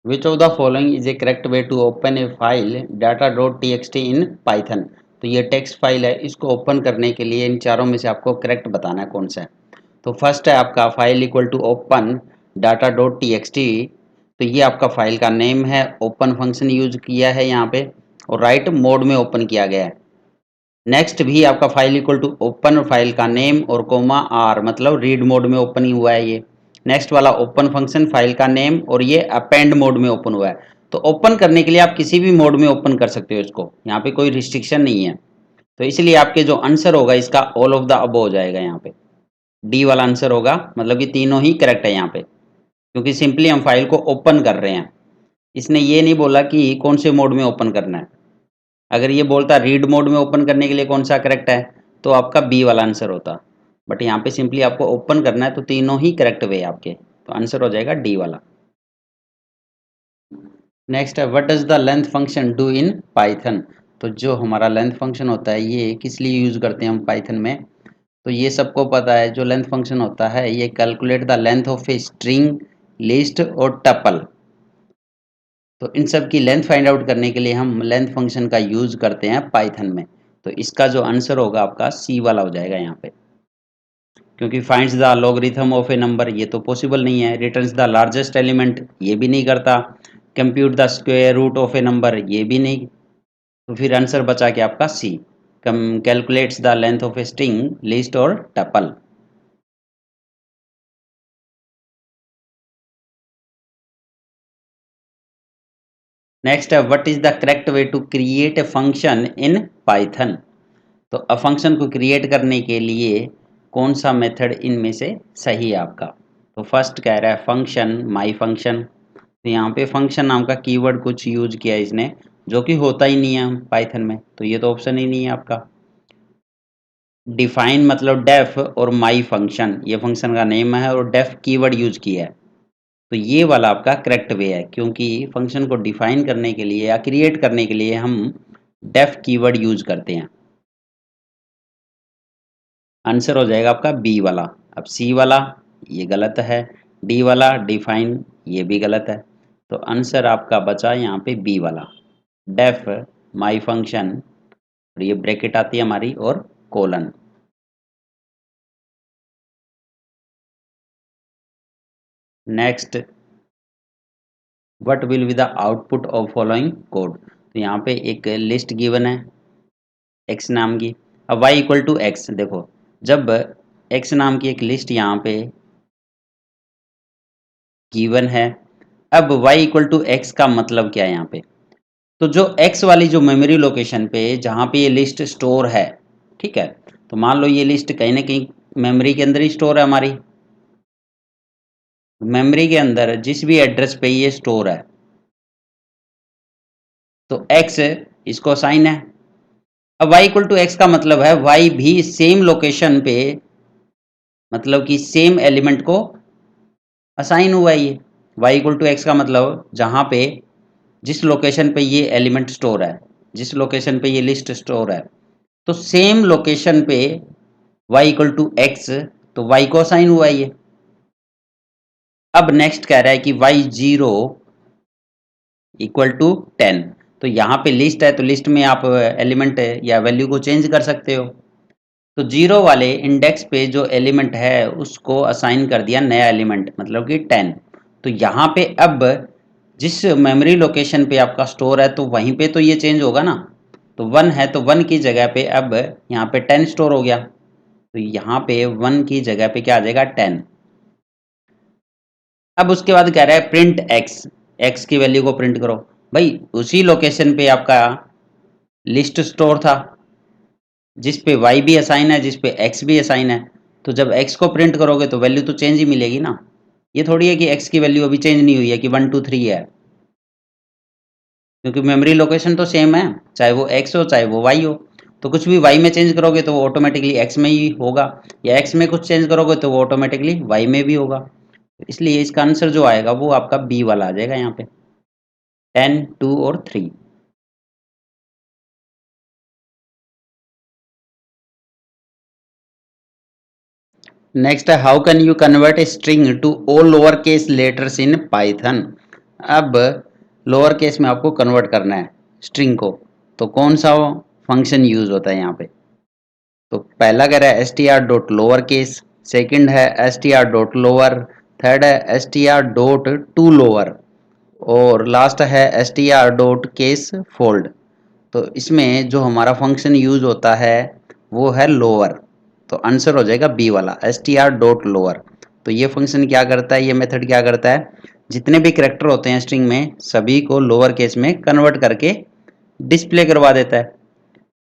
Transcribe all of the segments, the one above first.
Which of the following is a correct way to open a file data.txt in Python. तो ये text file है, इसको open करने के लिए इन चारों में से आपको करेक्ट बताना है कौन सा है। तो फर्स्ट है आपका file equal to open data.txt। तो ये आपका फाइल का नेम है, ओपन फंक्शन यूज किया है यहाँ पे और राइट मोड में ओपन किया गया है। नेक्स्ट भी आपका file equal to open file का नेम और कोमा आर मतलब रीड मोड में ओपन ही हुआ है ये। नेक्स्ट वाला ओपन फंक्शन फाइल का नेम और ये अपेंड मोड में ओपन हुआ है। तो ओपन करने के लिए आप किसी भी मोड में ओपन कर सकते हो इसको, यहाँ पे कोई रिस्ट्रिक्शन नहीं है। तो इसलिए आपके जो आंसर होगा इसका ऑल ऑफ द अबव हो जाएगा यहाँ पे, डी वाला आंसर होगा, मतलब कि तीनों ही करेक्ट है यहाँ पे, क्योंकि सिंपली हम फाइल को ओपन कर रहे हैं। इसने ये नहीं बोला कि कौन से मोड में ओपन करना है। अगर ये बोलता रीड मोड में ओपन करने के लिए कौन सा करेक्ट है तो आपका बी वाला आंसर होता, बट यहाँ पे सिंपली आपको ओपन करना है तो तीनों ही करेक्ट वे आपके, तो आंसर हो जाएगा डी वाला। नेक्स्ट है what does the length function do in Python. तो जो हमारा लेंथ फंक्शन होता है ये किस लिए यूज करते हैं हम पाइथन में, तो ये सबको पता है। जो लेंथ फंक्शन होता है ये calculate the length of a string, list और टपल। तो इन सब की लेंथ फाइंड आउट करने के लिए हम लेंथ फंक्शन का यूज करते हैं पाइथन में। तो इसका जो आंसर होगा आपका सी वाला हो जाएगा यहाँ पे, क्योंकि finds the logarithm of a number ये तो पॉसिबल नहीं है, रिटर्न्स द लार्जेस्ट एलिमेंट ये भी नहीं करता, compute the square root of a number ये भी नहीं। तो फिर आंसर बचा के आपका C, come calculates the length of a string, list और टपल। नेक्स्ट है what is the correct way to create a function in Python. तो अ फंक्शन को क्रिएट करने के लिए कौन सा मेथड इनमें से सही है आपका। तो फर्स्ट कह रहा है फंक्शन माई फंक्शन। तो यहाँ पे फंक्शन नाम का कीवर्ड कुछ यूज किया है इसने, जो कि होता ही नहीं है पाइथन में, तो ये तो ऑप्शन ही नहीं है आपका। डिफाइन मतलब डेफ और माई फंक्शन ये फंक्शन का नेम है और डेफ कीवर्ड यूज किया है। तो ये वाला आपका करेक्ट वे है, क्योंकि फंक्शन को डिफाइन करने के लिए या क्रिएट करने के लिए हम डेफ कीवर्ड यूज करते हैं। आंसर हो जाएगा आपका बी वाला। अब सी वाला ये गलत है, डी वाला डिफाइन ये भी गलत है, तो आंसर आपका बचा यहाँ पे बी वाला, डेफ माई फंक्शन, और ये ब्रैकेट आती है हमारी और colon. Next what will be the output of following code. तो यहाँ पे एक लिस्ट गिवन है एक्स नाम की। अब y इक्वल टू एक्स, देखो जब x नाम की एक लिस्ट यहाँ पे गिवन है, अब y इक्वल टू एक्स का मतलब क्या है यहाँ पे। तो जो x वाली जो मेमोरी लोकेशन पे जहाँ पे ये लिस्ट स्टोर है, ठीक है, तो मान लो ये लिस्ट कहीं ना कहीं मेमोरी के अंदर ही स्टोर है हमारी, मेमोरी के अंदर जिस भी एड्रेस पे ये स्टोर है, तो x इसको असाइन है। अब y इक्वल टू एक्स का मतलब है y भी सेम लोकेशन पे, मतलब कि सेम एलिमेंट को असाइन हुआ है ये। y इक्वल टू एक्स का मतलब जहाँ पे जिस लोकेशन पे ये एलिमेंट स्टोर है, जिस लोकेशन पे ये लिस्ट स्टोर है, तो सेम लोकेशन पे y इक्वल टू एक्स, तो y को असाइन हुआ है ये। अब नेक्स्ट कह रहा है कि y जीरो इक्वल टू 10। तो यहाँ पे लिस्ट है तो लिस्ट में आप एलिमेंट या वैल्यू को चेंज कर सकते हो। तो जीरो वाले इंडेक्स पे जो एलिमेंट है उसको असाइन कर दिया नया एलिमेंट, मतलब कि 10। तो यहाँ पे अब जिस मेमोरी लोकेशन पे आपका स्टोर है तो वहीं पे तो ये चेंज होगा ना। तो 1 है तो 1 की जगह पे अब यहाँ पे 10 स्टोर हो गया, तो यहाँ पे 1 की जगह पे क्या आ जाएगा 10। अब उसके बाद कह रहा है प्रिंट एक्स, एक्स की वैल्यू को प्रिंट करो। भाई उसी लोकेशन पे आपका लिस्ट स्टोर था जिस पे y भी असाइन है, जिस पे x भी असाइन है, तो जब x को प्रिंट करोगे तो वैल्यू तो चेंज ही मिलेगी ना। ये थोड़ी है कि x की वैल्यू अभी चेंज नहीं हुई है कि 1 2 3 है, क्योंकि मेमोरी लोकेशन तो सेम है, चाहे वो x हो चाहे वो y हो। तो कुछ भी y में चेंज करोगे तो वो ऑटोमेटिकली x में ही होगा, या x में कुछ चेंज करोगे तो वो ऑटोमेटिकली y में भी होगा। इसलिए इसका आंसर जो आएगा वो आपका बी वाला आ जाएगा यहाँ पे, 10 2 और 3। नेक्स्ट है how can you convert a string to all lower case letters in Python. अब लोअर केस में आपको कन्वर्ट करना है स्ट्रिंग को, तो कौन सा फंक्शन यूज होता है यहाँ पे? तो पहला कह रहा है S T R dot lower case, second है S T R dot lower, third है S T R dot to lower, और लास्ट है S T R dot case fold. तो इसमें जो हमारा फंक्शन यूज होता है वो है लोअर, तो आंसर हो जाएगा बी वाला S T R dot lower. तो ये फंक्शन क्या करता है, ये मेथड क्या करता है, जितने भी कैरेक्टर होते हैं स्ट्रिंग में सभी को लोअर केस में कन्वर्ट करके डिस्प्ले करवा देता है।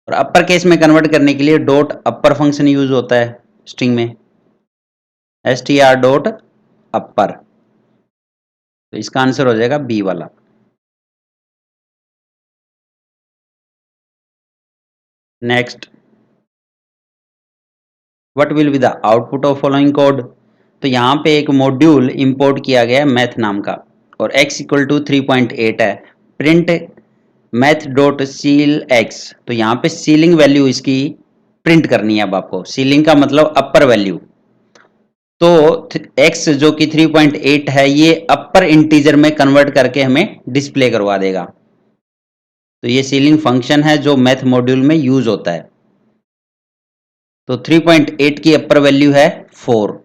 और अपर केस में कन्वर्ट करने के लिए डॉट अपर फंक्शन यूज होता है स्ट्रिंग में, एस टी आर डॉट अपर। तो इसका आंसर हो जाएगा बी वाला। Next, what will be the output of following code? तो यहाँ पे एक मॉड्यूल इंपोर्ट किया गया है मैथ नाम का, और x इक्वल टू 3.8 है। Print math dot seal x, तो यहाँ पे सीलिंग वैल्यू इसकी प्रिंट करनी है। अब आपको सीलिंग का मतलब अपर वैल्यू, तो x जो कि 3.8 है ये अपर इंटीजर में कन्वर्ट करके हमें डिस्प्ले करवा देगा। तो ये सीलिंग फंक्शन है जो मैथ मॉड्यूल में यूज होता है। तो 3.8 की अपर वैल्यू है 4,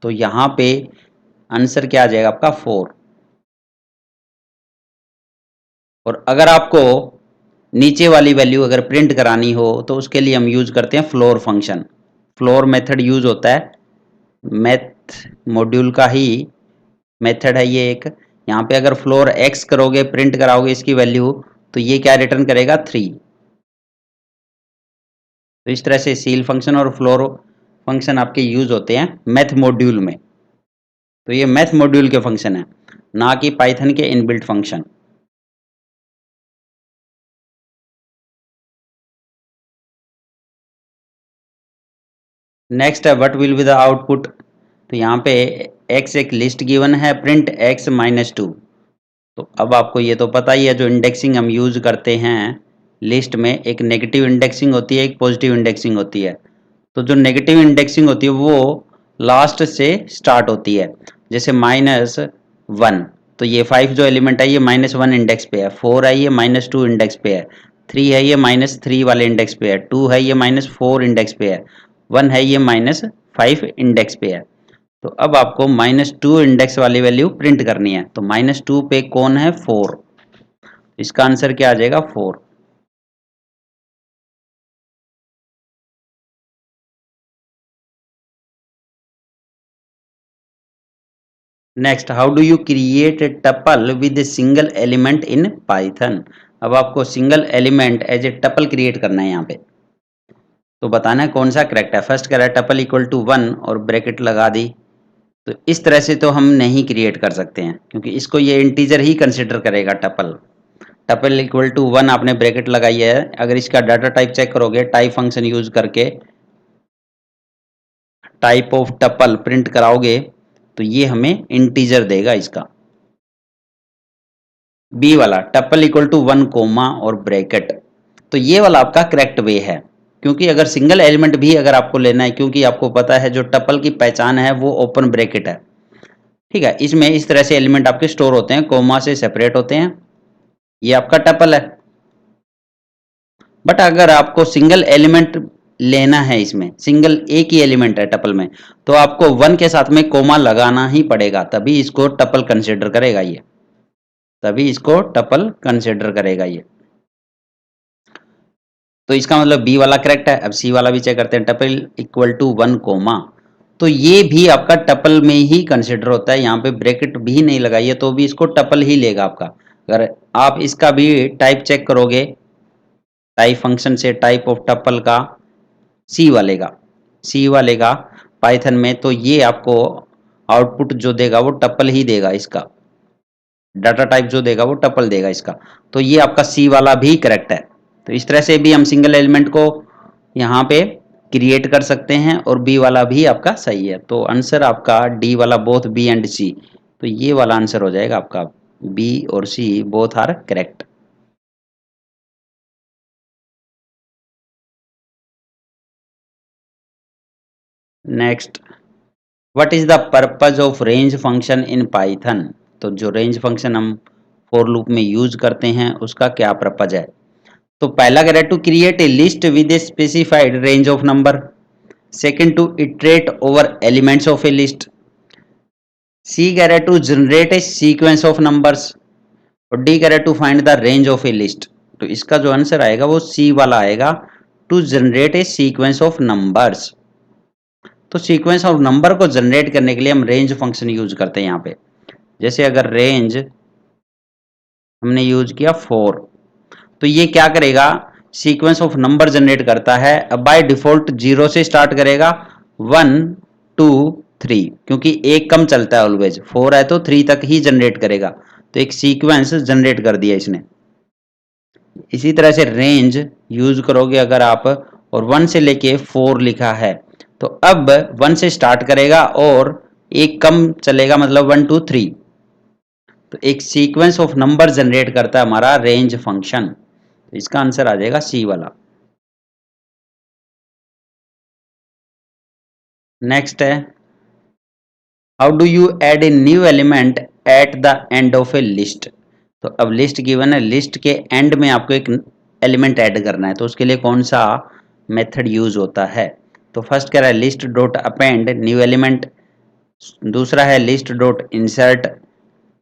तो यहां पे आंसर क्या आ जाएगा आपका 4। और अगर आपको नीचे वाली वैल्यू अगर प्रिंट करानी हो तो उसके लिए हम यूज करते हैं floor function. Floor method use होता है मैथ मॉड्यूल का ही मेथड है ये एक। यहाँ पे अगर फ्लोर एक्स करोगे, प्रिंट कराओगे इसकी वैल्यू, तो ये क्या रिटर्न करेगा 3। तो इस तरह से सील फंक्शन और फ्लोर फंक्शन आपके यूज होते हैं मैथ मॉड्यूल में। तो ये मैथ मॉड्यूल के फंक्शन है, ना कि पाइथन के इनबिल्ट फंक्शन। नेक्स्ट है what will be the output? तो यहाँ पे x एक लिस्ट गिवन है, प्रिंट x माइनस टू। तो अब आपको ये तो पता ही है जो इंडेक्सिंग हम यूज करते हैं लिस्ट में, एक नेगेटिव इंडेक्सिंग होती है, एक पॉजिटिव इंडेक्सिंग होती है। तो जो नेगेटिव इंडेक्सिंग होती है वो लास्ट से स्टार्ट होती है, जैसे -1। तो ये 5 जो एलिमेंट है ये -1 इंडेक्स पे है, 4 है ये -2 इंडेक्स पे है, 3 है ये -3 वाले इंडेक्स पे है, 2 है ये -4 इंडेक्स पे है, 1 है ये -5 इंडेक्स पे है। तो अब आपको -2 इंडेक्स वाली वैल्यू प्रिंट करनी है, तो -2 पे कौन है 4, इसका आंसर क्या आ जाएगा 4। Next, how do you create a tuple with a single element in Python? अब आपको single element as a tuple create करना है यहाँ पे, तो बताना है कौन सा करेक्ट है। फर्स्ट कह रहा है टपल इक्वल टू 1 और ब्रैकेट लगा दी। तो इस तरह से तो हम नहीं क्रिएट कर सकते हैं क्योंकि इसको ये इंटीजर ही कंसिडर करेगा टपल। टपल इक्वल टू 1 आपने ब्रैकेट लगाई है, अगर इसका डाटा टाइप चेक करोगे टाइप फंक्शन यूज करके टाइप ऑफ टपल प्रिंट कराओगे तो ये हमें इंटीजर देगा इसका। बी वाला टपल इक्वल टू 1 कोमा और ब्रैकेट, तो ये वाला आपका करेक्ट वे है, क्योंकि अगर सिंगल एलिमेंट भी अगर आपको लेना है, क्योंकि आपको पता है जो टपल की पहचान है वो ओपन ब्रैकेट है। ठीक है, इसमें इस तरह से एलिमेंट आपके स्टोर होते हैं, कोमा से सेपरेट होते हैं, ये आपका टपल है। बट अगर आपको सिंगल एलिमेंट लेना है, इसमें सिंगल एक ही एलिमेंट है टपल में, तो आपको 1 के साथ में कोमा लगाना ही पड़ेगा, तभी इसको टपल कंसिडर करेगा ये, तभी इसको टपल कंसिडर करेगा ये। तो इसका मतलब बी वाला करेक्ट है। अब सी वाला भी चेक करते हैं, टपल इक्वल टू 1 कोमा, तो ये भी आपका टपल में ही कंसिडर होता है, यहाँ पे ब्रैकेट भी नहीं लगाई है तो भी इसको टपल ही लेगा आपका। अगर आप इसका भी टाइप चेक करोगे टाइप फंक्शन से, टाइप ऑफ टपल का सी वाले का, सी वाले का पाइथन में, तो ये आपको आउटपुट जो देगा वो टपल ही देगा, इसका डाटा टाइप जो देगा वो टपल देगा इसका। तो ये आपका सी वाला भी करेक्ट है। तो इस तरह से भी हम सिंगल एलिमेंट को यहाँ पे क्रिएट कर सकते हैं, और बी वाला भी आपका सही है। तो आंसर आपका डी वाला, बोथ बी एंड सी, तो ये वाला आंसर हो जाएगा आपका, बी और C both are correct. Next, what is the purpose of range function in Python? तो जो रेंज फंक्शन हम फॉर लूप में यूज करते हैं, उसका क्या पर्पज है। तो पहला कह रहा है to create a list with a specified range of number, second to iterate over elements of a list, C कह रहा है to generate a sequence of numbers, और डी कह रहा है to find the range of a list. तो इसका जो आंसर आएगा वो सी वाला आएगा, to generate a sequence of numbers. तो सीक्वेंस ऑफ नंबर को जनरेट करने के लिए हम रेंज फंक्शन यूज करते हैं यहाँ पे। जैसे अगर रेंज हमने यूज किया 4, तो ये क्या करेगा, सीक्वेंस ऑफ नंबर जनरेट करता है। अब बाय डिफॉल्ट 0 से स्टार्ट करेगा, 1 2 3, क्योंकि एक कम चलता है ऑलवेज, 4 है तो 3 तक ही जनरेट करेगा। तो एक सीक्वेंस जनरेट कर दिया इसने। इसी तरह से रेंज यूज करोगे अगर आप, और 1 से लेके 4 लिखा है, तो अब 1 से स्टार्ट करेगा और एक कम चलेगा, मतलब 1 2 3। तो एक सीक्वेंस ऑफ नंबर जनरेट करता है हमारा रेंज फंक्शन। तो इसका आंसर आ जाएगा सी वाला। नेक्स्ट है, how do you add a new element at the end of a list. तो अब लिस्ट गिवन है, लिस्ट के एंड में आपको एक एलिमेंट ऐड करना है, तो उसके लिए कौन सा मेथड यूज होता है। तो फर्स्ट कह रहा है list dot append new element, दूसरा है लिस्ट डॉट इंसर्ट,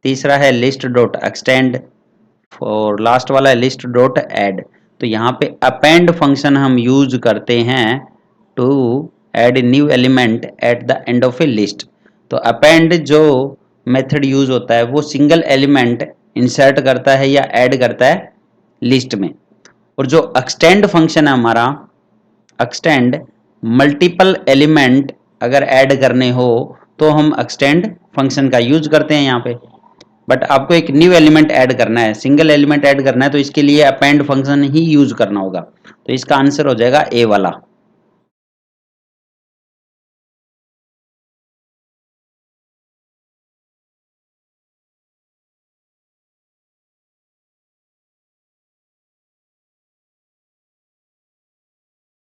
तीसरा है लिस्ट डॉट एक्सटेंड, और लास्ट वाला है लिस्ट डॉट ऐड। तो यहाँ पे अपेंड फंक्शन हम यूज करते हैं to add new element at the end of a list. तो अपेंड जो मेथड यूज होता है वो सिंगल एलिमेंट इंसर्ट करता है या ऐड करता है लिस्ट में, और जो एक्सटेंड फंक्शन है हमारा, एक्सटेंड मल्टीपल एलिमेंट अगर ऐड करने हो तो हम एक्सटेंड फंक्शन का यूज करते हैं यहाँ पे। बट आपको एक न्यू एलिमेंट ऐड करना है, सिंगल एलिमेंट ऐड करना है, तो इसके लिए अपेंड फंक्शन ही यूज करना होगा। तो इसका आंसर हो जाएगा ए वाला।